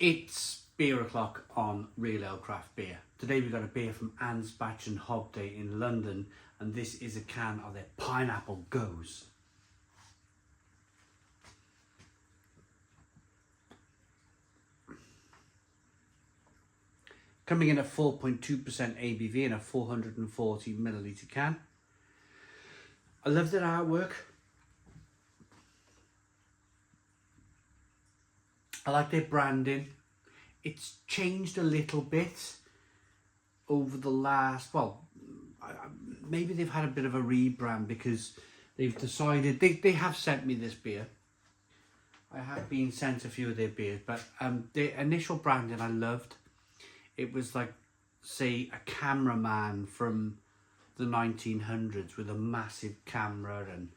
It's beer o'clock on Real Ale Craft Beer. Today we've got a beer from Anspach Hobday in London, and this is a can of their Pineapple Gose. Coming in at 4.2% ABV in a 440 milliliter can. I love their artwork. I like their branding. It's changed a little bit over the last, well, maybe they've had a bit of a rebrand because they've decided, they have sent me this beer. I have been sent a few of their beers, but the initial branding I loved. It was like, say, a cameraman from the 1900s with a massive camera and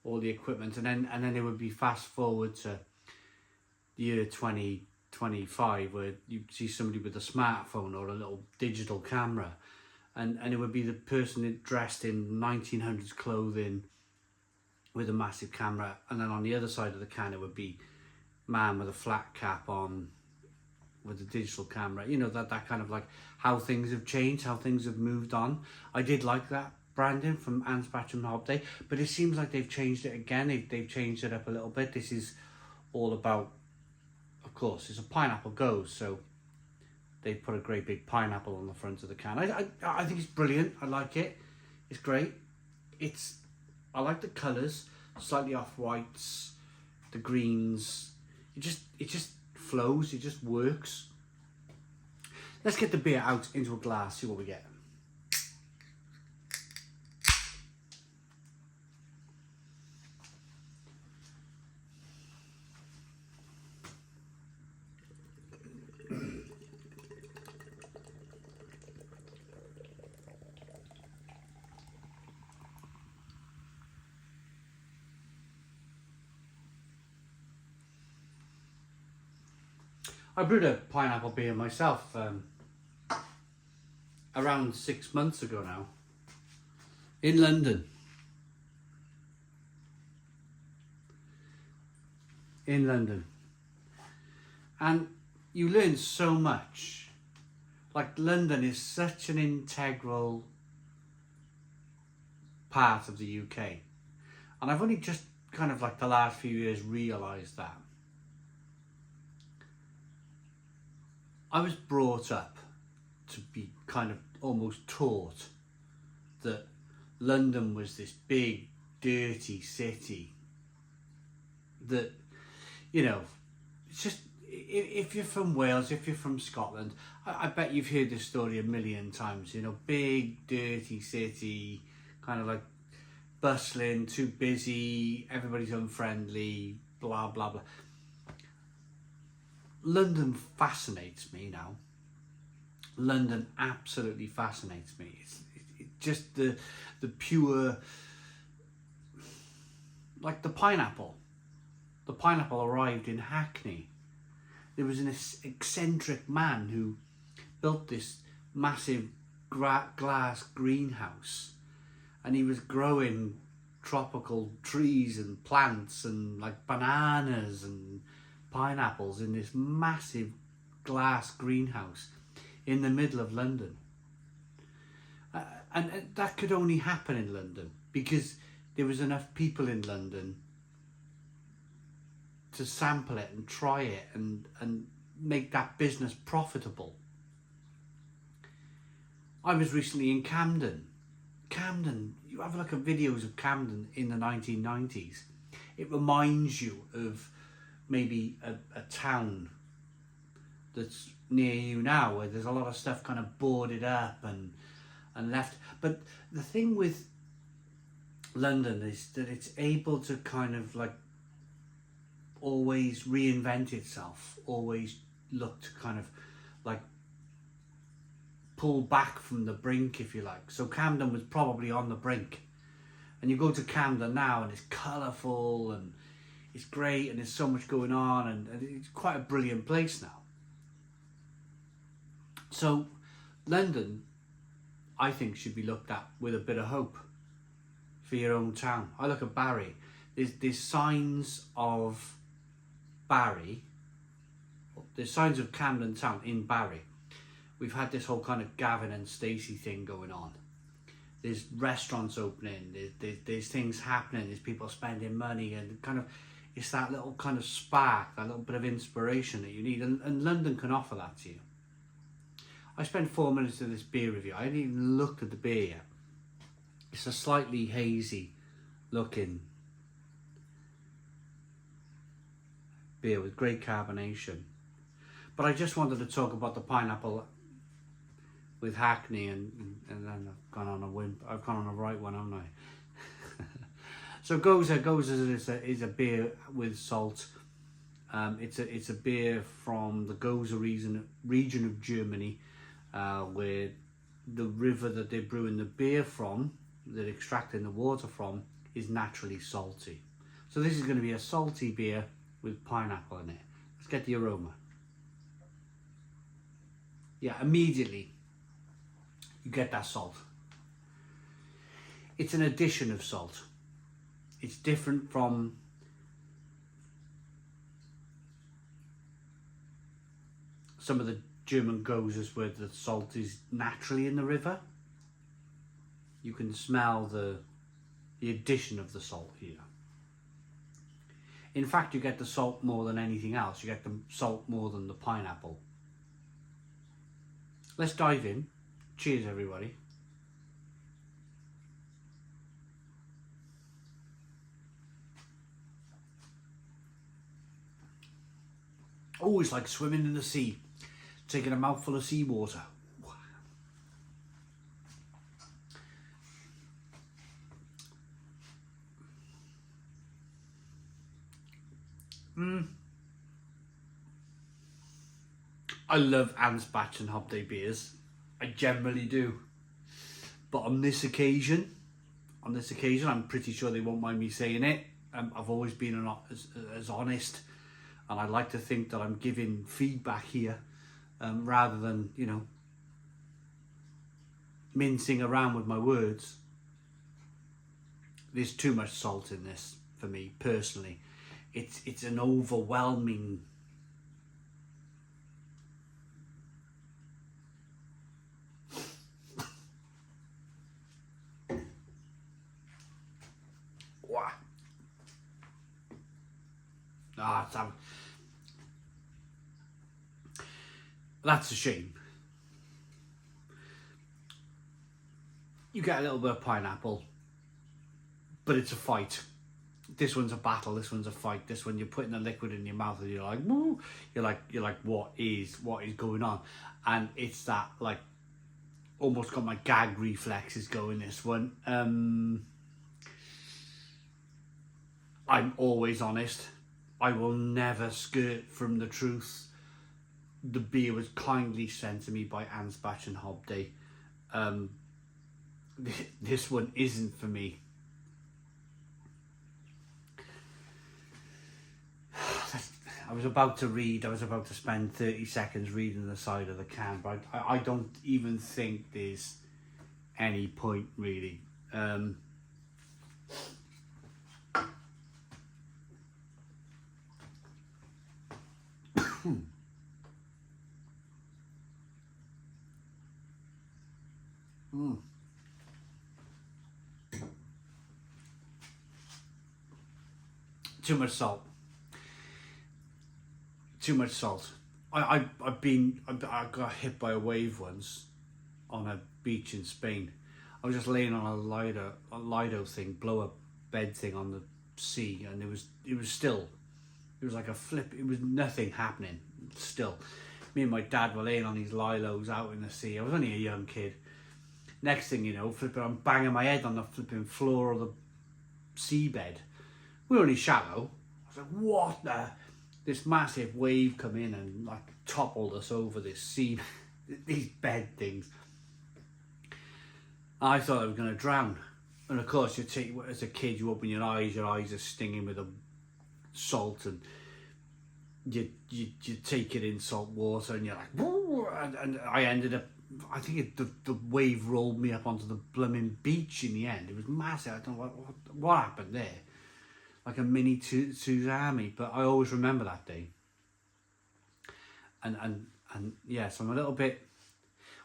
all the equipment, and then it would be fast forward to the year 2025 where you see somebody with a smartphone or a little digital camera, and it would be the person dressed in 1900s clothing with a massive camera, and then on the other side of the can it would be man with a flat cap on with a digital camera. You know, that kind of like how things have changed, how things have moved on. I did like that branding from Anspach Hobday, but it seems like they've changed it again. They've changed it up a little bit. This is all about, of course, it's a pineapple Gose, so they put a great big pineapple on the front of the can. I think it's brilliant. I like it. It's great. I like the colours, slightly off whites, the greens. It just flows, it just works. Let's get the beer out into a glass, see what we get. I brewed a pineapple beer myself around 6 months ago now, in London. And you learn so much. Like, London is such an integral part of the UK. And I've only just kind of like the last few years realised that. I was brought up to be kind of almost taught that London was this big, dirty city that, you know, it's just, if you're from Wales, if you're from Scotland, I bet you've heard this story a million times, you know, big, dirty city, kind of like bustling, too busy, everybody's unfriendly, blah, blah, blah. London fascinates me now. London absolutely fascinates me. It's just the pure, like the pineapple. The pineapple arrived in Hackney. There was an eccentric man who built this massive glass greenhouse, and he was growing tropical trees and plants and like bananas and pineapples in this massive glass greenhouse in the middle of London. And that could only happen in London because there was enough people in London to sample it and try it and make that business profitable. I was recently in Camden. You have a look at videos of Camden in the 1990s. It reminds you of maybe a town that's near you now where there's a lot of stuff kind of boarded up and left. But the thing with London is that it's able to kind of like always reinvent itself, always look to kind of like pull back from the brink, if you like. So Camden was probably on the brink, and you go to Camden now and it's colourful and it's great and there's so much going on, and it's quite a brilliant place now. So London, I think, should be looked at with a bit of hope for your own town. I look at Barry. There's signs of Barry there's signs of Camden Town in Barry. We've had this whole kind of Gavin and Stacey thing going on. There's restaurants opening, there's things happening, there's people spending money, and kind of, it's that little kind of spark, that little bit of inspiration that you need, and London can offer that to you. I spent 4 minutes of this beer review. I hadn't even looked at the beer yet. It's a slightly hazy looking beer with great carbonation. But I just wanted to talk about the pineapple with Hackney, and then I've gone on a wimp. I've gone on a right one, haven't I? So Gose is a beer with salt. It's a beer from the Gose region of Germany, where the river that they're brewing the beer from, they're extracting the water from, is naturally salty. So this is going to be a salty beer with pineapple in it. Let's get the aroma. Yeah, immediately you get that salt. It's an addition of salt. It's different from some of the German Goses where the salt is naturally in the river. You can smell the addition of the salt here. In fact, you get the salt more than anything else. You get the salt more than the pineapple. Let's dive in. Cheers, everybody. Oh, it's like swimming in the sea, taking a mouthful of seawater. I love Anspach Hobday beers. I generally do. But on this occasion, I'm pretty sure they won't mind me saying it. I've always been as honest, and I like to think that I'm giving feedback here, rather than, you know, mincing around with my words. There's too much salt in this for me personally. It's an overwhelming. Wow. That's a shame. You get a little bit of pineapple, but it's a fight. This one's a battle. This one's a fight. This one, you're putting the liquid in your mouth and you're like, woo! You're like, what is going on? And it's that, like, almost got my gag reflexes going. This one. I'm always honest. I will never skirt from the truth. The beer was kindly sent to me by Anspach Hobday. This one isn't for me. I was about to spend 30 seconds reading the side of the can, but I don't even think there's any point really. Too much salt. Too much salt. I got hit by a wave once on a beach in Spain. I was just laying on a Lido thing, blow up bed thing on the sea, and it was still. It was like a flip. It was nothing happening. Still, me and my dad were laying on these lilos out in the sea. I was only a young kid. Next thing you know, I'm banging my head on the flipping floor of the seabed. We were only shallow. I was like, what the? This massive wave come in and like toppled us over this sea, these bed things. I thought I was going to drown. And of course, as a kid, you open your eyes are stinging with the salt, and you take it in salt water, and you're like, woo! And I ended up, I think the wave rolled me up onto the blooming beach in the end. It was massive. I don't know what happened there. Like a mini tsunami, but I always remember that day. and yeah, so I'm a little bit,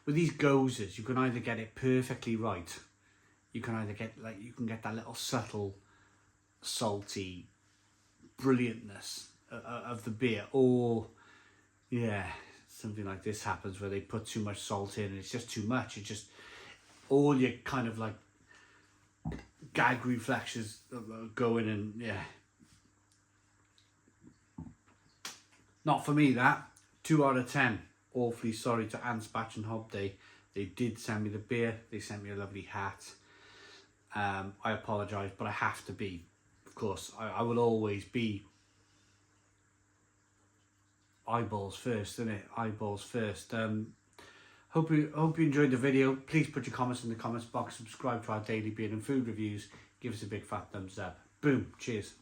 with these Goses, you can either get it perfectly right, you can either get, like, you can get that little subtle, salty brilliantness of the beer, or yeah, something like this happens where they put too much salt in and it's just too much. It just, all your kind of like gag reflexes are going, and yeah, not for me that. 2 out of 10. Awfully sorry to Anspach Hobday. They did send me the beer, they sent me a lovely hat. I apologise, but I have to be, of course, I will always be eyeballs first, isn't it? Eyeballs first. Hope you enjoyed the video. Please put your comments in the comments box, subscribe to our daily beer and food reviews, give us a big fat thumbs up. Boom, cheers.